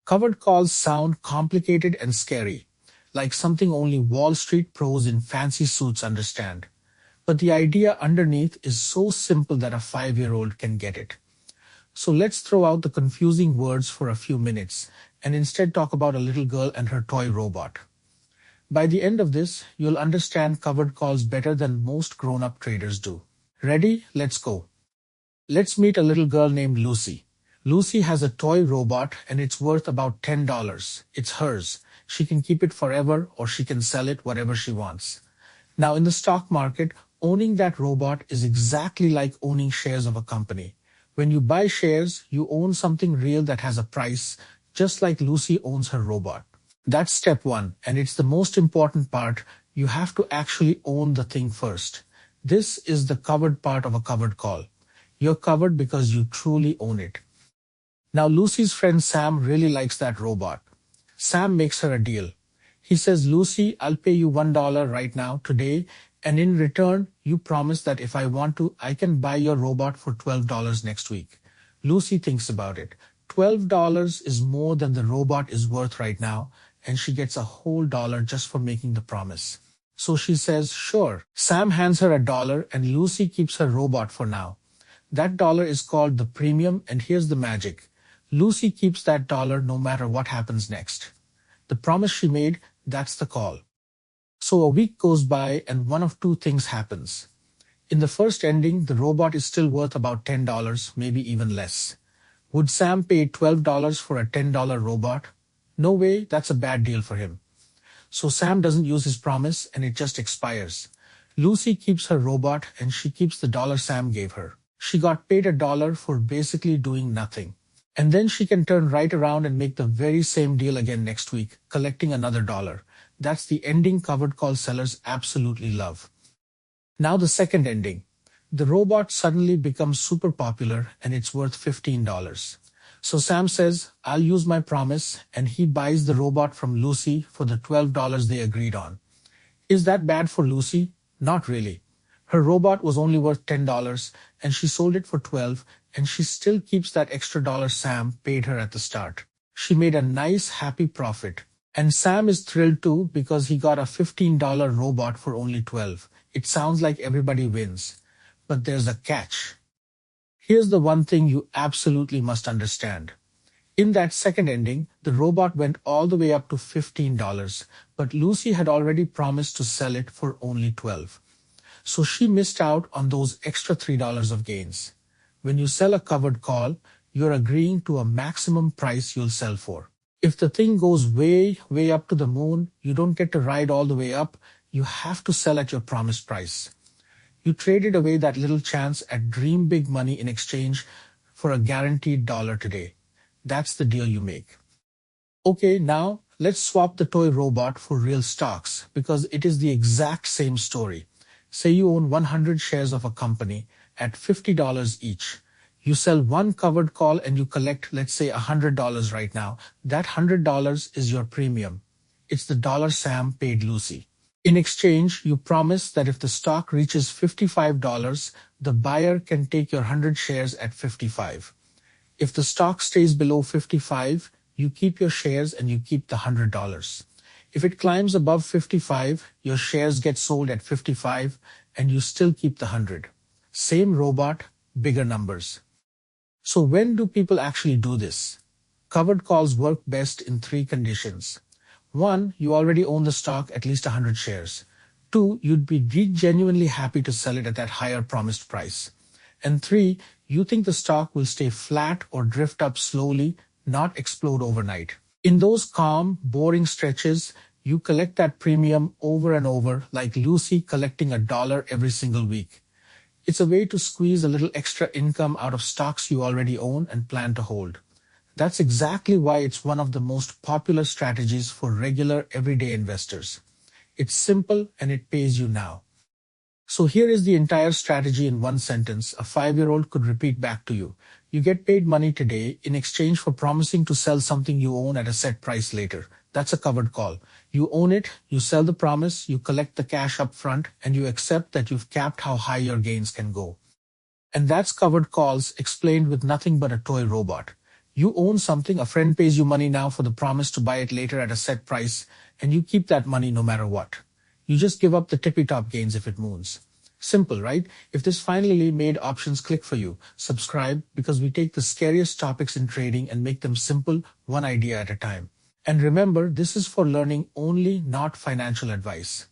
Covered calls sound complicated and scary, like something only Wall Street pros in fancy suits understand. But the idea underneath is so simple that a 5-year-old can get it. So let's throw out the confusing words for a few minutes and instead talk about a little girl and her toy robot. By the end of this, you'll understand covered calls better than most grown-up traders do. Ready? Let's go. Let's meet a little girl named Lucy. Lucy has a toy robot and it's worth about $10. It's hers. She can keep it forever or she can sell it whatever she wants. Now in the stock market, owning that robot is exactly like owning shares of a company. When you buy shares, you own something real that has a price, just like Lucy owns her robot. That's step one, and it's the most important part. You have to actually own the thing first. This is the covered part of a covered call. You're covered because you truly own it. Now Lucy's friend Sam really likes that robot. Sam makes her a deal. He says, Lucy, I'll pay you $1 right now, today, and in return, you promise that if I want to, I can buy your robot for $12 next week. Lucy thinks about it. $12 is more than the robot is worth right now, and she gets a whole dollar just for making the promise. So she says, sure. Sam hands her $1 and Lucy keeps her robot for now. That dollar is called the premium, and here's the magic. Lucy keeps that dollar no matter what happens next. The promise she made, that's the call. So a week goes by and one of two things happens. In the first ending, the robot is still worth about $10, maybe even less. Would Sam pay $12 for a $10 robot? No way, that's a bad deal for him. So Sam doesn't use his promise and it just expires. Lucy keeps her robot and she keeps the dollar Sam gave her. She got paid $1 for basically doing nothing. And then she can turn right around and make the very same deal again next week, collecting another dollar. That's the ending covered call sellers absolutely love. Now the second ending. The robot suddenly becomes super popular and it's worth $15. So Sam says, I'll use my promise, and he buys the robot from Lucy for the $12 they agreed on. Is that bad for Lucy? Not really. Her robot was only worth $10 and she sold it for $12, and she still keeps that extra dollar Sam paid her at the start. She made a nice, happy profit. And Sam is thrilled too because he got a $15 robot for only $12. It sounds like everybody wins. But there's a catch. Here's the one thing you absolutely must understand. In that second ending, the robot went all the way up to $15, but Lucy had already promised to sell it for only $12. So she missed out on those extra $3 of gains. When you sell a covered call, you're agreeing to a maximum price you'll sell for. If the thing goes way, way up to the moon, you don't get to ride all the way up. You have to sell at your promised price. You traded away that little chance at dream big money in exchange for a guaranteed dollar today. That's the deal you make. Okay, now let's swap the toy robot for real stocks because it is the exact same story. Say you own 100 shares of a company at $50 each. You sell one covered call and you collect, let's say, $100 right now. That $100 is your premium. It's the dollar Sam paid Lucy. In exchange, you promise that if the stock reaches $55, the buyer can take your 100 shares at $55. If the stock stays below $55, you keep your shares and you keep the $100. If it climbs above $55, your shares get sold at $55 and you still keep the 100. Same robot, bigger numbers. So when do people actually do this? Covered calls work best in 3 conditions. 1, you already own the stock, at least 100 shares. 2, you'd be genuinely happy to sell it at that higher promised price. And 3, you think the stock will stay flat or drift up slowly, not explode overnight. In those calm, boring stretches, you collect that premium over and over, like Lucy collecting $1 every single week. It's a way to squeeze a little extra income out of stocks you already own and plan to hold. That's exactly why it's one of the most popular strategies for regular, everyday investors. It's simple and it pays you now. So here is the entire strategy in one sentence a 5-year-old could repeat back to you. You get paid money today in exchange for promising to sell something you own at a set price later. That's a covered call. You own it, you sell the promise, you collect the cash up front, and you accept that you've capped how high your gains can go. And that's covered calls explained with nothing but a toy robot. You own something, a friend pays you money now for the promise to buy it later at a set price, and you keep that money no matter what. You just give up the tippy top gains if it moves. Simple, right? If this finally made options click for you, subscribe because we take the scariest topics in trading and make them simple, one idea at a time. And remember, this is for learning only, not financial advice.